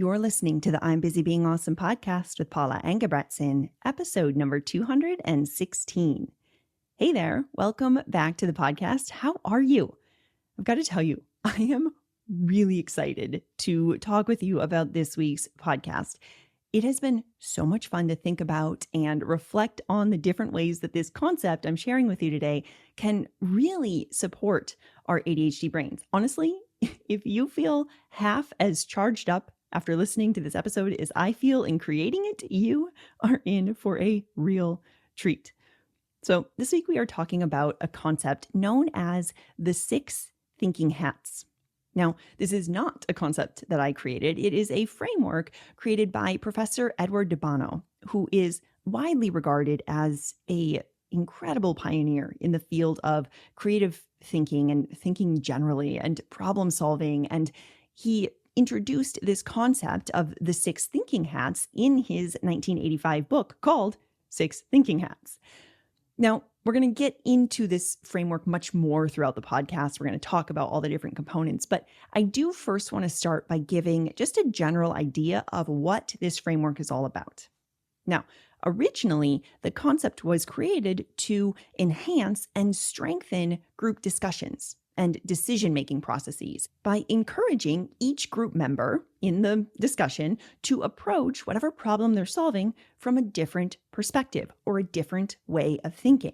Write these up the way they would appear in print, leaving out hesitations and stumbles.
You're listening to the I'm Busy Being Awesome podcast with Paula Engebretson, episode number 216. Hey there, welcome back to the podcast. How are you? I've got to tell you, I am really excited to talk with you about this week's podcast. It has been so much fun to think about and reflect on the different ways that this concept I'm sharing with you today can really support our ADHD brains. Honestly, if you feel half as charged up after listening to this episode as I feel in creating it, you are in for a real treat. So this week we are talking about a concept known as the 6 thinking hats. Now, this is not a concept that I created. It is a framework created by Professor Edward de Bono, who is widely regarded as an incredible pioneer in the field of creative thinking and thinking generally and problem solving. And he introduced this concept of the 6 thinking hats in his 1985 book called 6 Thinking Hats. Now, we're going to get into this framework much more throughout the podcast. We're going to talk about all the different components, but I do first want to start by giving just a general idea of what this framework is all about. Now, originally, the concept was created to enhance and strengthen group discussions and decision-making processes by encouraging each group member in the discussion to approach whatever problem they're solving from a different perspective or a different way of thinking.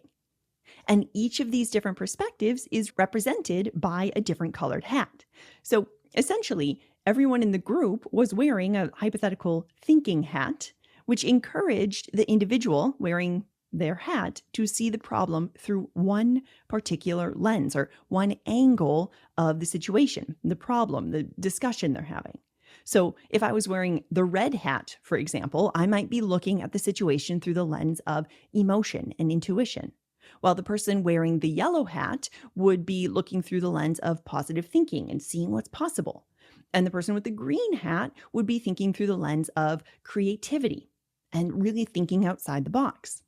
And each of these different perspectives is represented by a different colored hat. So essentially, everyone in the group was wearing a hypothetical thinking hat, which encouraged the individual wearing their hat to see the problem through one particular lens or one angle of the situation, the problem, the discussion they're having. So if I was wearing the red hat, for example, I might be looking at the situation through the lens of emotion and intuition, while the person wearing the yellow hat would be looking through the lens of positive thinking and seeing what's possible. And the person with the green hat would be thinking through the lens of creativity and really thinking outside the box.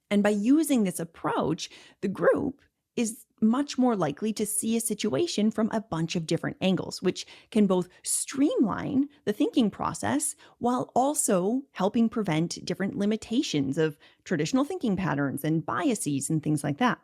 And by using this approach, the group is much more likely to see a situation from a bunch of different angles, which can both streamline the thinking process while also helping prevent different limitations of traditional thinking patterns and biases and things like that.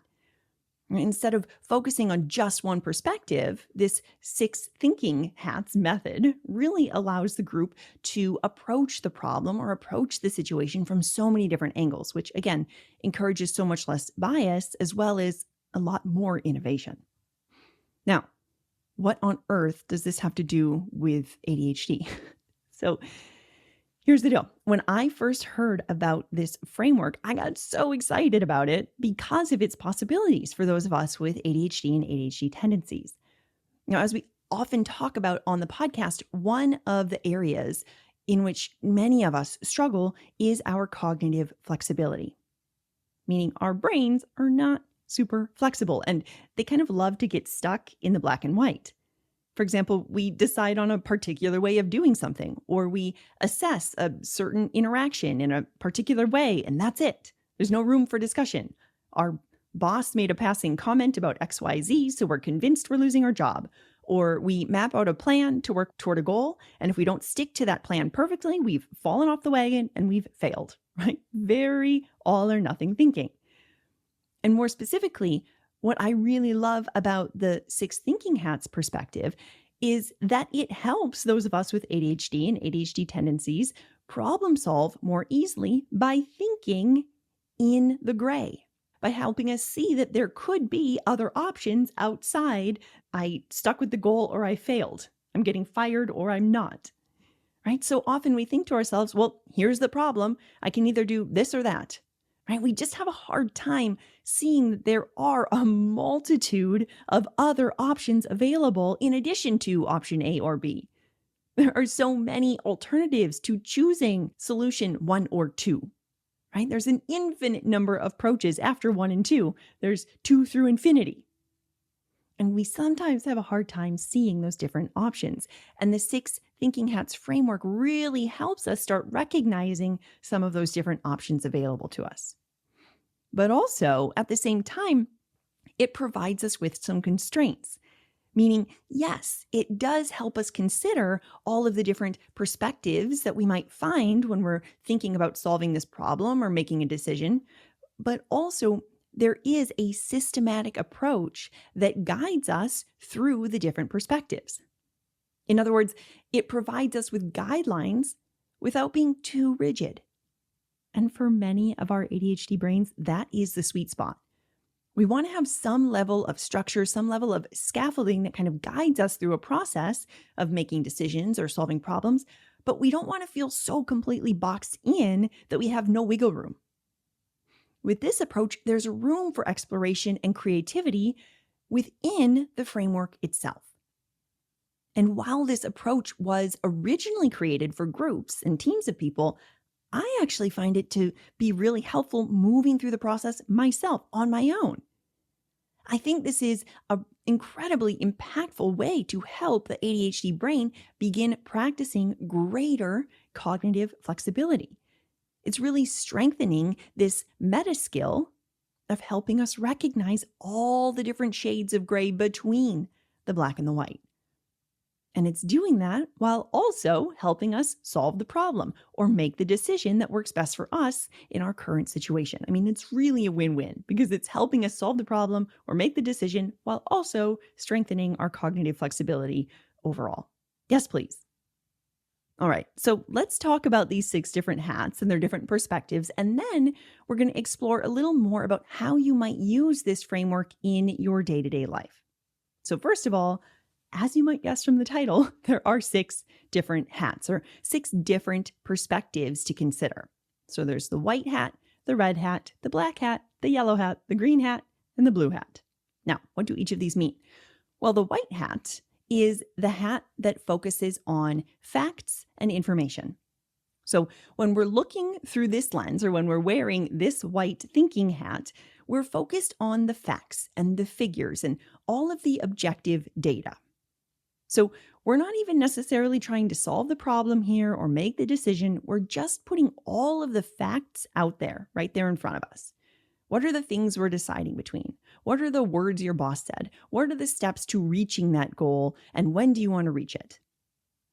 Instead of focusing on just one perspective, this 6 thinking hats method really allows the group to approach the problem or approach the situation from so many different angles, which again encourages so much less bias as well as a lot more innovation. Now, what on earth does this have to do with ADHD? So here's the deal. When I first heard about this framework, I got so excited about it because of its possibilities for those of us with ADHD and ADHD tendencies. Now, as we often talk about on the podcast, one of the areas in which many of us struggle is our cognitive flexibility, meaning our brains are not super flexible and they kind of love to get stuck in the black and white. For example, we decide on a particular way of doing something, or we assess a certain interaction in a particular way, and that's it. There's no room for discussion. Our boss made a passing comment about XYZ, so we're convinced we're losing our job. Or we map out a plan to work toward a goal, and if we don't stick to that plan perfectly, we've fallen off the wagon and we've failed, right? Very all or nothing thinking. And more specifically, what I really love about the 6 thinking hats perspective is that it helps those of us with ADHD and ADHD tendencies problem solve more easily by thinking in the gray, by helping us see that there could be other options outside I stuck with the goal or I failed. I'm getting fired or I'm not, right? So often we think to ourselves, well, here's the problem. I can either do this or that. Right? We just have a hard time seeing that there are a multitude of other options available in addition to option A or B. There are so many alternatives to choosing solution 1 or 2, right? There's an infinite number of approaches after 1 and 2. There's 2 through infinity. And we sometimes have a hard time seeing those different options. And the 6 Thinking Hats framework really helps us start recognizing some of those different options available to us. But also, at the same time, it provides us with some constraints. Meaning, yes, it does help us consider all of the different perspectives that we might find when we're thinking about solving this problem or making a decision, but also there is a systematic approach that guides us through the different perspectives. In other words, it provides us with guidelines without being too rigid. And for many of our ADHD brains, that is the sweet spot. We want to have some level of structure, some level of scaffolding that kind of guides us through a process of making decisions or solving problems, but we don't want to feel so completely boxed in that we have no wiggle room. With this approach, there's room for exploration and creativity within the framework itself. And while this approach was originally created for groups and teams of people, I actually find it to be really helpful moving through the process myself on my own. I think this is an incredibly impactful way to help the ADHD brain begin practicing greater cognitive flexibility. It's really strengthening this meta skill of helping us recognize all the different shades of gray between the black and the white. And it's doing that while also helping us solve the problem or make the decision that works best for us in our current situation. I mean, it's really a win-win because it's helping us solve the problem or make the decision while also strengthening our cognitive flexibility overall. Yes, please. All right, so let's talk about these 6 different hats and their different perspectives, and then we're going to explore a little more about how you might use this framework in your day-to-day life. So first of all, as you might guess from the title, there are 6 different hats or 6 different perspectives to consider. So there's the white hat, the red hat, the black hat, the yellow hat, the green hat, and the blue hat. Now, what do each of these mean? Well, the white hat is the hat that focuses on facts and information. So when we're looking through this lens or when we're wearing this white thinking hat, we're focused on the facts and the figures and all of the objective data. So we're not even necessarily trying to solve the problem here or make the decision. We're just putting all of the facts out there, right there in front of us. What are the things we're deciding between? What are the words your boss said? What are the steps to reaching that goal? And when do you want to reach it?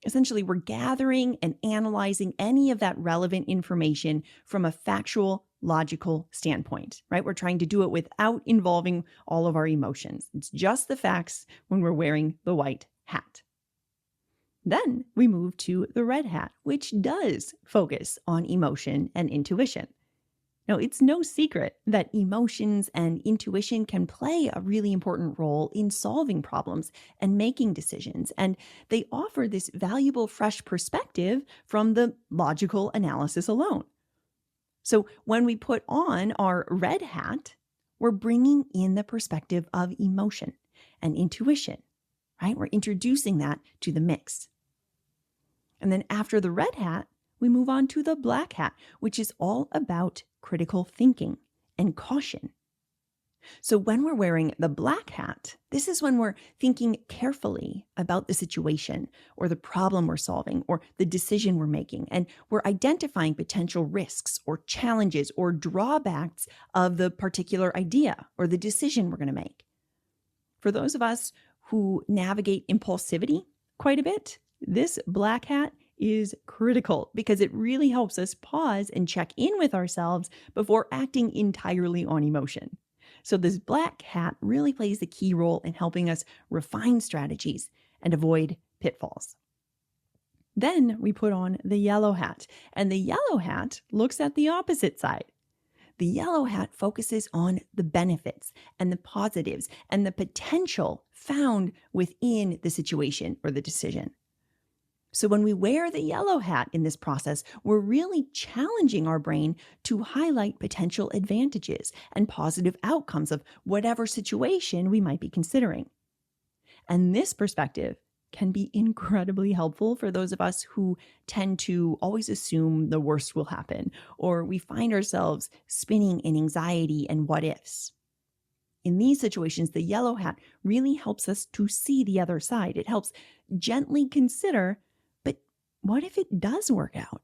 Essentially, we're gathering and analyzing any of that relevant information from a factual, logical standpoint, right? We're trying to do it without involving all of our emotions. It's just the facts when we're wearing the white hat. Then we move to the red hat, which does focus on emotion and intuition. Now, it's no secret that emotions and intuition can play a really important role in solving problems and making decisions, and they offer this valuable fresh perspective from the logical analysis alone. So when we put on our red hat, we're bringing in the perspective of emotion and intuition, right? We're introducing that to the mix. And then after the red hat, we move on to the black hat, which is all about critical thinking and caution. So when we're wearing the black hat, this is when we're thinking carefully about the situation or the problem we're solving or the decision we're making. And we're identifying potential risks or challenges or drawbacks of the particular idea or the decision we're going to make. For those of us who navigate impulsivity quite a bit, this black hat is critical because it really helps us pause and check in with ourselves before acting entirely on emotion. So this black hat really plays the key role in helping us refine strategies and avoid pitfalls. Then we put on the yellow hat, and the yellow hat looks at the opposite side. The yellow hat focuses on the benefits and the positives and the potential found within the situation or the decision. So when we wear the yellow hat in this process, we're really challenging our brain to highlight potential advantages and positive outcomes of whatever situation we might be considering. And this perspective can be incredibly helpful for those of us who tend to always assume the worst will happen, or we find ourselves spinning in anxiety and what ifs. In these situations, the yellow hat really helps us to see the other side. It helps gently consider, what if it does work out?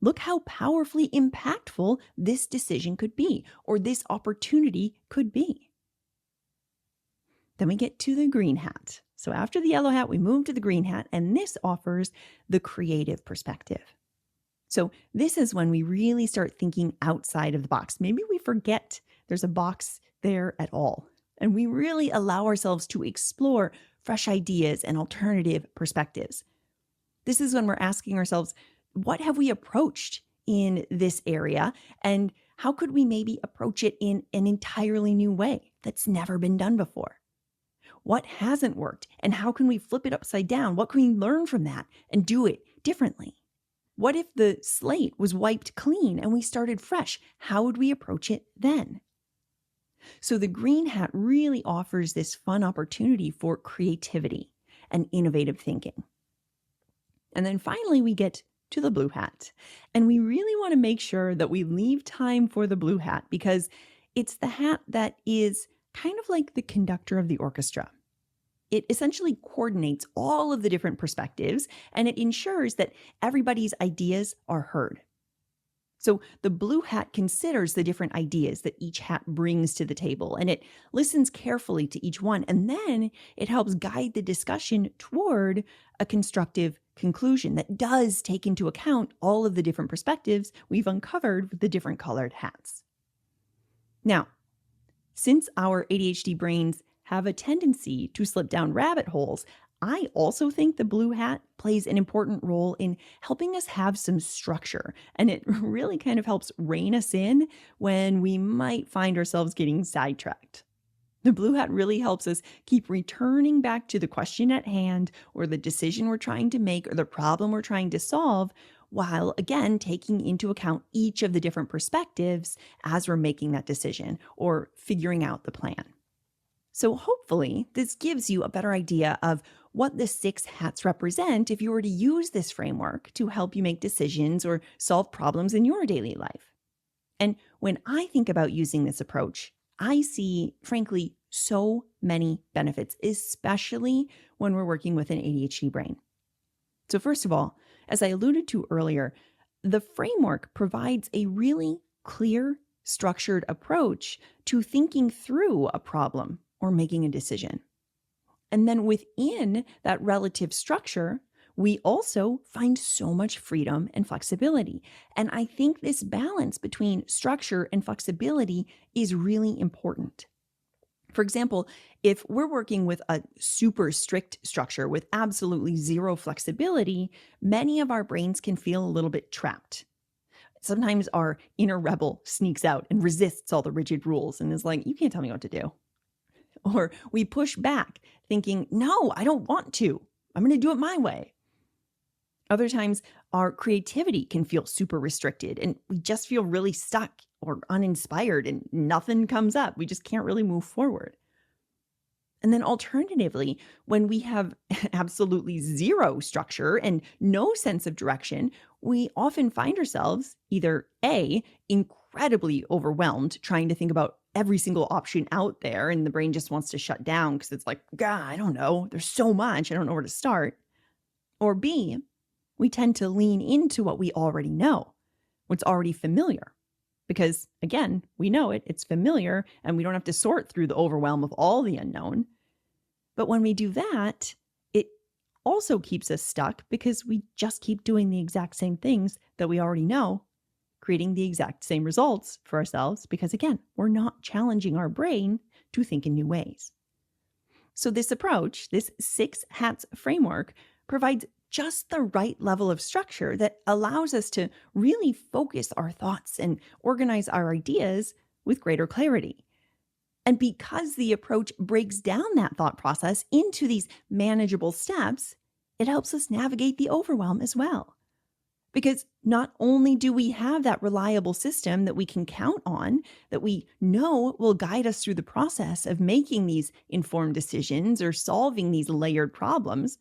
Look how powerfully impactful this decision could be, or this opportunity could be. Then we get to the green hat. So after the yellow hat, we move to the green hat, and this offers the creative perspective. So this is when we really start thinking outside of the box. Maybe we forget there's a box there at all, and we really allow ourselves to explore fresh ideas and alternative perspectives. This is when we're asking ourselves, what have we approached in this area, and how could we maybe approach it in an entirely new way that's never been done before? What hasn't worked, and how can we flip it upside down? What can we learn from that and do it differently? What if the slate was wiped clean and we started fresh? How would we approach it then? So the green hat really offers this fun opportunity for creativity and innovative thinking. And then finally, we get to the blue hat. And we really want to make sure that we leave time for the blue hat because it's the hat that is kind of like the conductor of the orchestra. It essentially coordinates all of the different perspectives, and it ensures that everybody's ideas are heard. So the blue hat considers the different ideas that each hat brings to the table, and it listens carefully to each one, and then it helps guide the discussion toward a constructive conclusion that does take into account all of the different perspectives we've uncovered with the different colored hats. Now, since our ADHD brains have a tendency to slip down rabbit holes, I also think the blue hat plays an important role in helping us have some structure, and it really kind of helps rein us in when we might find ourselves getting sidetracked. The blue hat really helps us keep returning back to the question at hand or the decision we're trying to make or the problem we're trying to solve, while again taking into account each of the different perspectives as we're making that decision or figuring out the plan. So hopefully this gives you a better idea of what the 6 hats represent if you were to use this framework to help you make decisions or solve problems in your daily life. And when I think about using this approach, I see, frankly, so many benefits, especially when we're working with an ADHD brain. So first of all, as I alluded to earlier, the framework provides a really clear, structured approach to thinking through a problem or making a decision. And then within that relative structure, we also find so much freedom and flexibility. And I think this balance between structure and flexibility is really important. For example, if we're working with a super strict structure with absolutely zero flexibility, many of our brains can feel a little bit trapped. Sometimes our inner rebel sneaks out and resists all the rigid rules and is like, you can't tell me what to do. Or we push back thinking, no, I don't want to. I'm going to do it my way. Other times, our creativity can feel super restricted and we just feel really stuck or uninspired and nothing comes up. We just can't really move forward. And then alternatively, when we have absolutely zero structure and no sense of direction, we often find ourselves either A, incredibly overwhelmed trying to think about every single option out there, and the brain just wants to shut down because it's like, God, I don't know. There's so much. I don't know where to start. Or B, we tend to lean into what we already know, what's already familiar. Because again, we know it, it's familiar, and we don't have to sort through the overwhelm of all the unknown. But when we do that, it also keeps us stuck because we just keep doing the exact same things that we already know, creating the exact same results for ourselves because, again, we're not challenging our brain to think in new ways. So this approach, this 6 hats framework, provides just the right level of structure that allows us to really focus our thoughts and organize our ideas with greater clarity. And because the approach breaks down that thought process into these manageable steps, it helps us navigate the overwhelm as well. Because not only do we have that reliable system that we can count on, that we know will guide us through the process of making these informed decisions or solving these layered problems,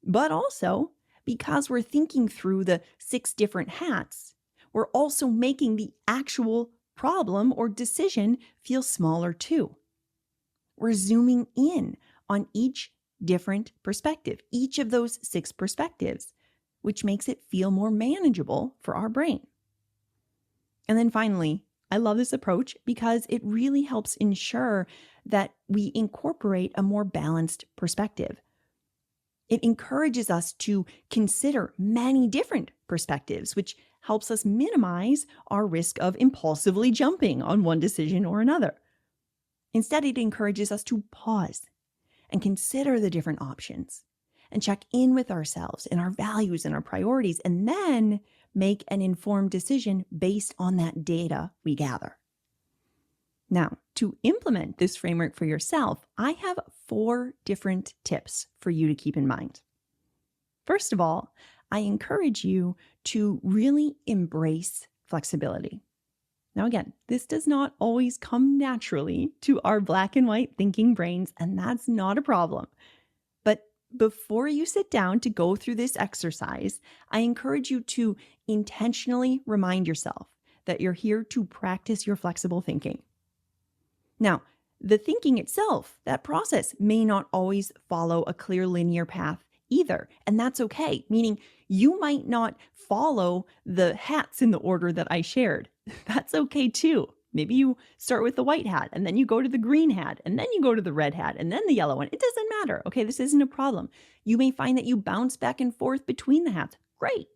but also because we're thinking through the 6 different hats, we're also making the actual problem or decision feel smaller too. We're zooming in on each different perspective, each of those 6 perspectives, which makes it feel more manageable for our brain. And then finally, I love this approach because it really helps ensure that we incorporate a more balanced perspective. It encourages us to consider many different perspectives, which helps us minimize our risk of impulsively jumping on one decision or another. Instead, it encourages us to pause and consider the different options and check in with ourselves and our values and our priorities, and then make an informed decision based on that data we gather. Now, to implement this framework for yourself, I have 4 different tips for you to keep in mind. First of all, I encourage you to really embrace flexibility. Now, again, this does not always come naturally to our black and white thinking brains, and that's not a problem. But before you sit down to go through this exercise, I encourage you to intentionally remind yourself that you're here to practice your flexible thinking. Now, the thinking itself, that process, may not always follow a clear linear path either, and that's okay, meaning you might not follow the hats in the order that I shared. That's okay too. Maybe you start with the white hat, and then you go to the green hat, and then you go to the red hat, and then the yellow one. It doesn't matter. Okay, this isn't a problem. You may find that you bounce back and forth between the hats. Great.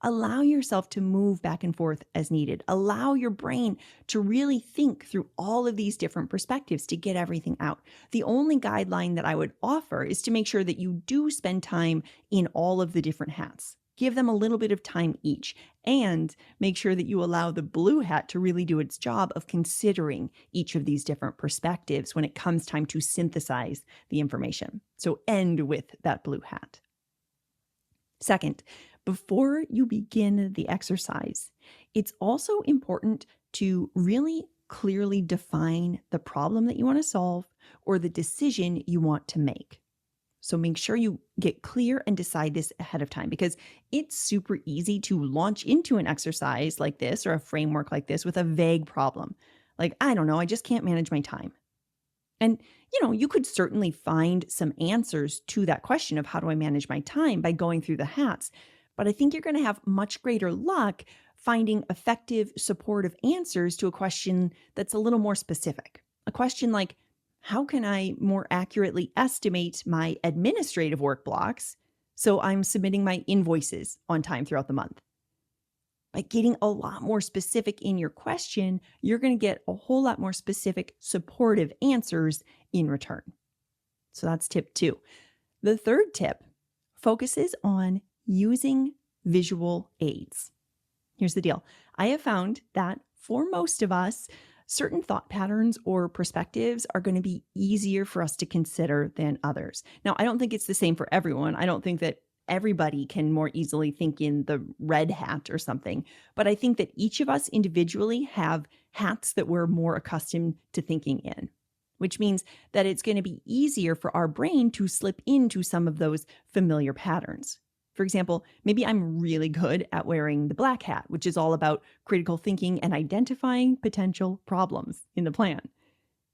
Allow yourself to move back and forth as needed. Allow your brain to really think through all of these different perspectives to get everything out. The only guideline that I would offer is to make sure that you do spend time in all of the different hats. Give them a little bit of time each, and make sure that you allow the blue hat to really do its job of considering each of these different perspectives when it comes time to synthesize the information. So end with that blue hat. Second, before you begin the exercise, it's also important to really clearly define the problem that you want to solve or the decision you want to make. So make sure you get clear and decide this ahead of time, because it's super easy to launch into an exercise like this or a framework like this with a vague problem. Like, I don't know, I just can't manage my time. And, you could certainly find some answers to that question of how do I manage my time by going through the hats. But I think you're going to have much greater luck finding effective, supportive answers to a question that's a little more specific. A question like, how can I more accurately estimate my administrative work blocks so I'm submitting my invoices on time throughout the month? By getting a lot more specific in your question, you're going to get a whole lot more specific, supportive answers in return. So that's tip 2. The third tip focuses on using visual aids. Here's the deal. I have found that for most of us, certain thought patterns or perspectives are going to be easier for us to consider than others. Now, I don't think it's the same for everyone. I don't think that everybody can more easily think in the red hat or something, but I think that each of us individually have hats that we're more accustomed to thinking in, which means that it's going to be easier for our brain to slip into some of those familiar patterns. For example, maybe I'm really good at wearing the black hat, which is all about critical thinking and identifying potential problems in the plan.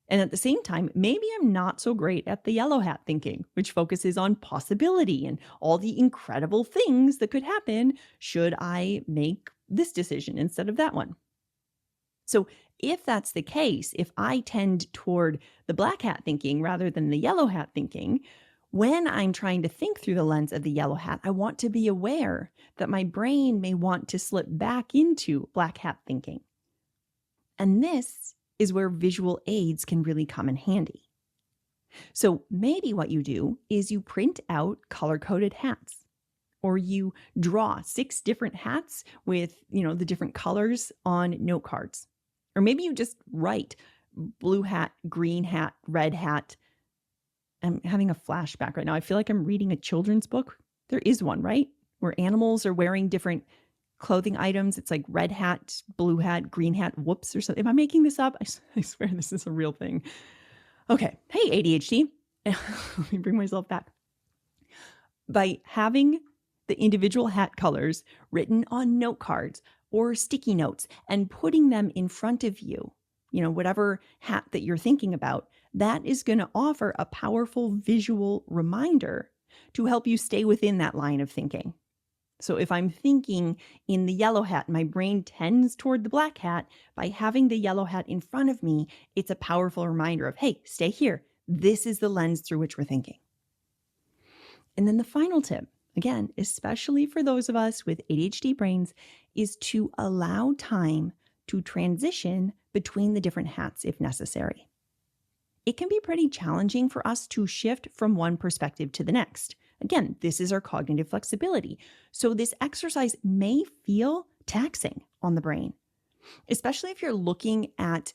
And at the same time, maybe I'm not so great at the yellow hat thinking, which focuses on possibility and all the incredible things that could happen should I make this decision instead of that one. So if that's the case, if I tend toward the black hat thinking rather than the yellow hat thinking, when I'm trying to think through the lens of the yellow hat, I want to be aware that my brain may want to slip back into black hat thinking. And this is where visual aids can really come in handy. So maybe what you do is you print out color-coded hats, or you draw 6 different hats with, the different colors on note cards. Or maybe you just write blue hat, green hat, red hat. I'm having a flashback right now. I feel like I'm reading a children's book. There is one, right? Where animals are wearing different clothing items. It's like red hat, blue hat, green hat, whoops, or something. Am I making this up? I swear this is a real thing. Okay. Hey, ADHD. Let me bring myself back. By having the individual hat colors written on note cards or sticky notes and putting them in front of you, whatever hat that you're thinking about, that is going to offer a powerful visual reminder to help you stay within that line of thinking. So if I'm thinking in the yellow hat, my brain tends toward the black hat. By having the yellow hat in front of me, it's a powerful reminder of, hey, stay here. This is the lens through which we're thinking. And then the final tip, again, especially for those of us with ADHD brains, is to allow time to transition between the different hats if necessary. It can be pretty challenging for us to shift from one perspective to the next. Again, this is our cognitive flexibility. So this exercise may feel taxing on the brain, especially if you're looking at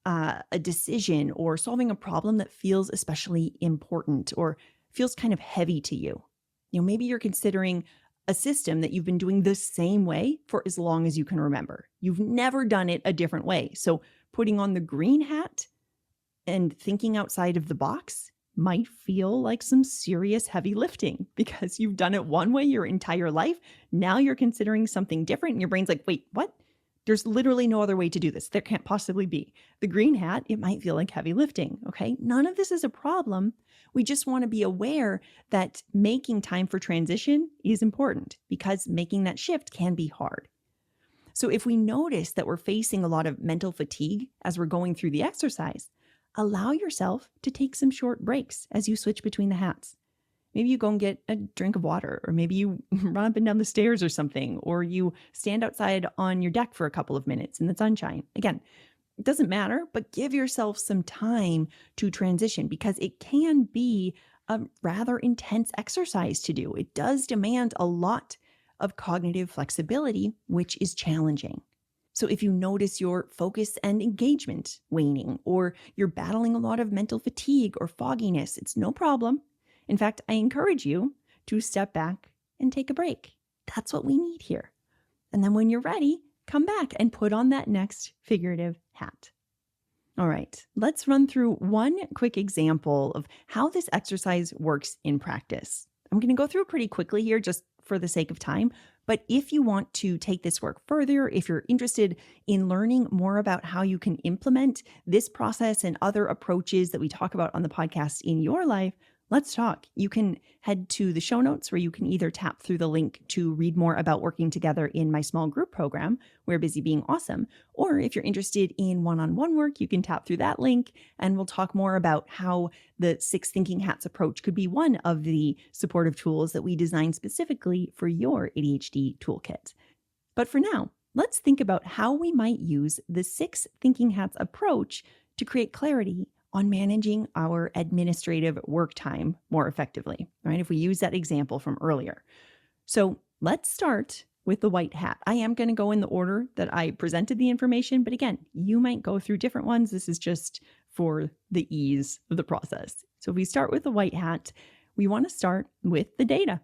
a decision or solving a problem that feels especially important or feels kind of heavy to you. Maybe you're considering a system that you've been doing the same way for as long as you can remember. You've never done it a different way. So putting on the green hat and thinking outside of the box might feel like some serious heavy lifting because you've done it one way your entire life. Now you're considering something different and your brain's like, wait, what? There's literally no other way to do this. There can't possibly be. The green hat, it might feel like heavy lifting, okay? None of this is a problem. We just want to be aware that making time for transition is important because making that shift can be hard. So if we notice that we're facing a lot of mental fatigue as we're going through the exercise, allow yourself to take some short breaks as you switch between the hats. Maybe you go and get a drink of water, or maybe you run up and down the stairs or something, or you stand outside on your deck for a couple of minutes in the sunshine. Again, it doesn't matter, but give yourself some time to transition because it can be a rather intense exercise to do. It does demand a lot of cognitive flexibility, which is challenging. So if you notice your focus and engagement waning, or you're battling a lot of mental fatigue or fogginess, it's no problem. In fact, I encourage you to step back and take a break. That's what we need here. And then when you're ready, come back and put on that next figurative hat. All right, let's run through one quick example of how this exercise works in practice. I'm going to go through it pretty quickly here just for the sake of time. But if you want to take this work further, if you're interested in learning more about how you can implement this process and other approaches that we talk about on the podcast in your life, let's talk. You can head to the show notes where you can either tap through the link to read more about working together in my small group program, We're Busy Being Awesome. Or if you're interested in one-on-one work, you can tap through that link and we'll talk more about how the 6 thinking hats approach could be one of the supportive tools that we designed specifically for your ADHD toolkit. But for now, let's think about how we might use the 6 thinking hats approach to create clarity on managing our administrative work time more effectively, right? If we use that example from earlier. So let's start with the white hat. I am going to go in the order that I presented the information, but again, you might go through different ones. This is just for the ease of the process. So if we start with the white hat, we want to start with the data.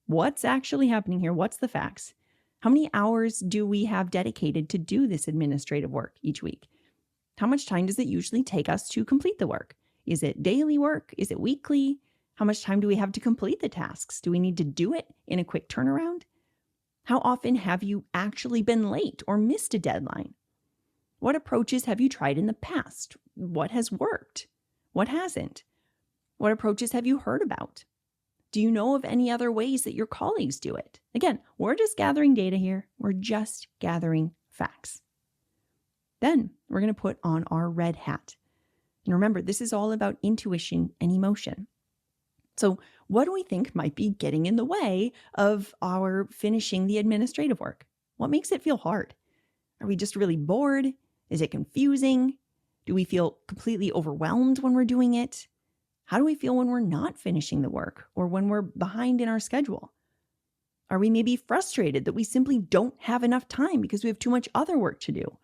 What's actually happening here? What's the facts? How many hours do we have dedicated to do this administrative work each week? How much time does it usually take us to complete the work? Is it daily work? Is it weekly? How much time do we have to complete the tasks? Do we need to do it in a quick turnaround? How often have you actually been late or missed a deadline? What approaches have you tried in the past? What has worked? What hasn't? What approaches have you heard about? Do you know of any other ways that your colleagues do it? Again, we're just gathering data here. We're just gathering facts. Then we're going to put on our red hat. And remember, this is all about intuition and emotion. So what do we think might be getting in the way of our finishing the administrative work? What makes it feel hard? Are we just really bored? Is it confusing? Do we feel completely overwhelmed when we're doing it? How do we feel when we're not finishing the work or when we're behind in our schedule? Are we maybe frustrated that we simply don't have enough time because we have too much other work to do?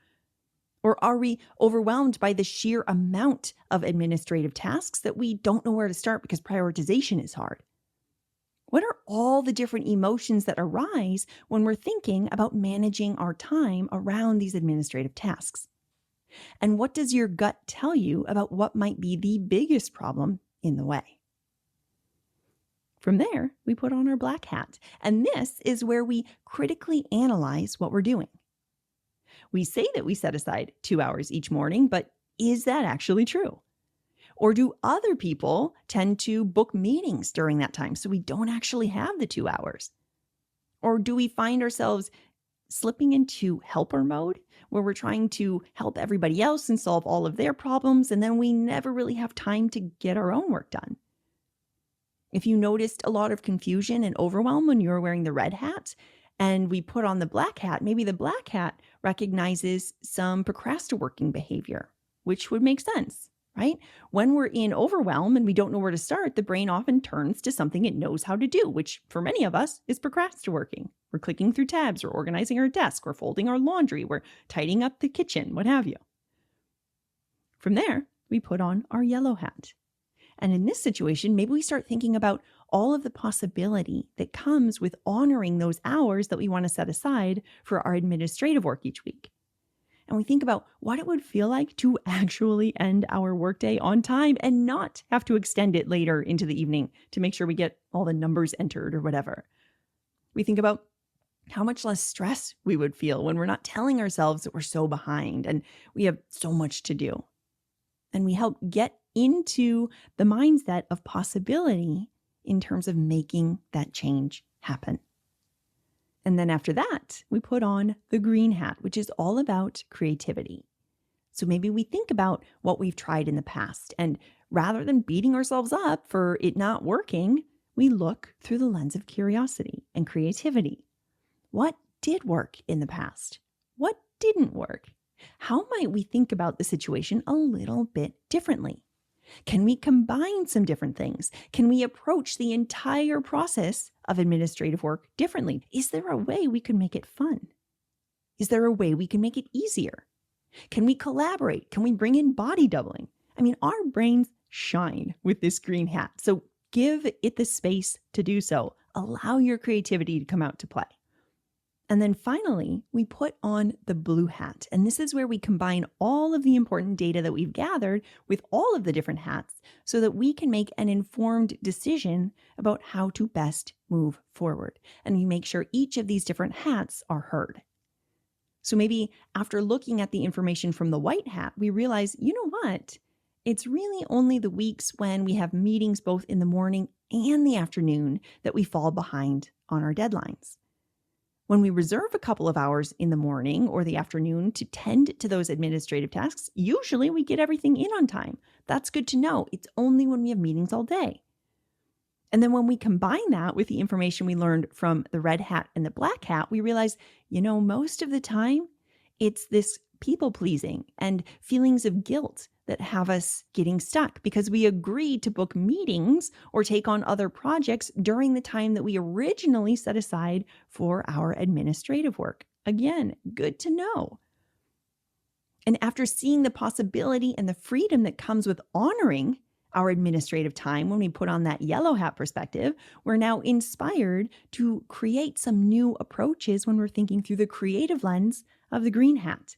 Or are we overwhelmed by the sheer amount of administrative tasks that we don't know where to start because prioritization is hard? What are all the different emotions that arise when we're thinking about managing our time around these administrative tasks? And what does your gut tell you about what might be the biggest problem in the way? From there, we put on our black hat, and this is where we critically analyze what we're doing. We say that we set aside 2 hours each morning, but is that actually true? Or do other people tend to book meetings during that time so we don't actually have the 2 hours? Or do we find ourselves slipping into helper mode where we're trying to help everybody else and solve all of their problems, and then we never really have time to get our own work done? If you noticed a lot of confusion and overwhelm when you were wearing the red hat and we put on the black hat, maybe the black hat recognizes some procrastinating behavior, which would make sense, right? When we're in overwhelm and we don't know where to start, the brain often turns to something it knows how to do, which for many of us is procrastinating. We're clicking through tabs, we're organizing our desk, we're folding our laundry, we're tidying up the kitchen, what have you. From there, we put on our yellow hat. And in this situation, maybe we start thinking about all of the possibility that comes with honoring those hours that we want to set aside for our administrative work each week. And we think about what it would feel like to actually end our workday on time and not have to extend it later into the evening to make sure we get all the numbers entered or whatever. We think about how much less stress we would feel when we're not telling ourselves that we're so behind and we have so much to do. And we help get into the mindset of possibility in terms of making that change happen. And then after that, we put on the green hat, which is all about creativity. So maybe we think about what we've tried in the past, and rather than beating ourselves up for it not working, we look through the lens of curiosity and creativity. What did work in the past? What didn't work? How might we think about the situation a little bit differently? Can we combine some different things? Can we approach the entire process of administrative work differently? Is there a way we can make it fun? Is there a way we can make it easier? Can we collaborate? Can we bring in body doubling? I mean, our brains shine with this green hat. So give it the space to do so. Allow your creativity to come out to play. And then finally, we put on the blue hat. And this is where we combine all of the important data that we've gathered with all of the different hats so that we can make an informed decision about how to best move forward. And we make sure each of these different hats are heard. So maybe after looking at the information from the white hat, we realize, you know what? It's really only the weeks when we have meetings both in the morning and the afternoon that we fall behind on our deadlines. When we reserve a couple of hours in the morning or the afternoon to tend to those administrative tasks, usually we get everything in on time. That's good to know. It's only when we have meetings all day. And then when we combine that with the information we learned from the red hat and the black hat, we realize, most of the time it's this people pleasing and feelings of guilt that have us getting stuck because we agreed to book meetings or take on other projects during the time that we originally set aside for our administrative work. Again, good to know. And after seeing the possibility and the freedom that comes with honoring our administrative time when we put on that yellow hat perspective, we're now inspired to create some new approaches when we're thinking through the creative lens of the green hat.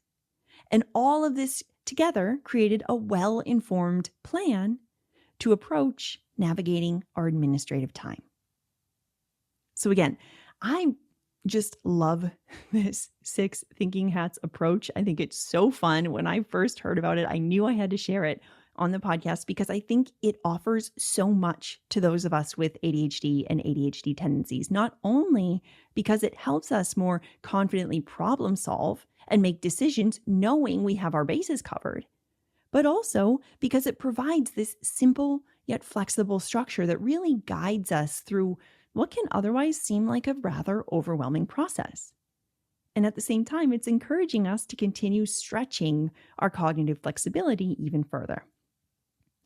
And all of this together created a well-informed plan to approach navigating our administrative time. So again, I just love this 6 thinking hats approach. I think it's so fun. When I first heard about it, I knew I had to share it on the podcast because I think it offers so much to those of us with ADHD and ADHD tendencies, not only because it helps us more confidently problem solve and make decisions knowing we have our bases covered, but also because it provides this simple yet flexible structure that really guides us through what can otherwise seem like a rather overwhelming process. And at the same time, it's encouraging us to continue stretching our cognitive flexibility even further.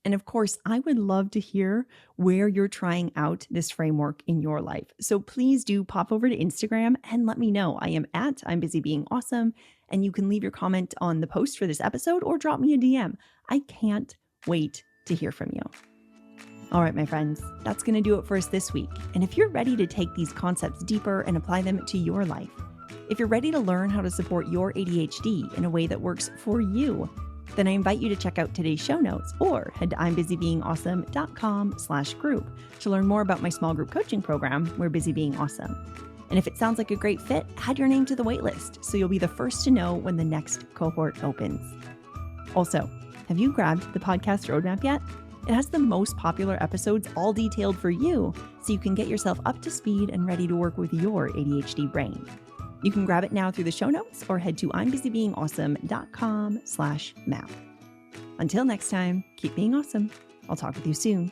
And of course, I would love to hear where you're trying out this framework in your life. So please do pop over to Instagram and let me know. I am at I'm Busy Being Awesome, and you can leave your comment on the post for this episode or drop me a DM. I can't wait to hear from you. All right, my friends, that's going to do it for us this week. And if you're ready to take these concepts deeper and apply them to your life, if you're ready to learn how to support your ADHD in a way that works for you, then I invite you to check out today's show notes or head to I'mBusyBeingAwesome.com/group to learn more about my small group coaching program, We're Busy Being Awesome. And if it sounds like a great fit, add your name to the waitlist so you'll be the first to know when the next cohort opens. Also, have you grabbed the podcast roadmap yet? It has the most popular episodes all detailed for you, so you can get yourself up to speed and ready to work with your ADHD brain. You can grab it now through the show notes or head to I'mBusyBeingAwesome.com/map. Until next time, keep being awesome. I'll talk with you soon.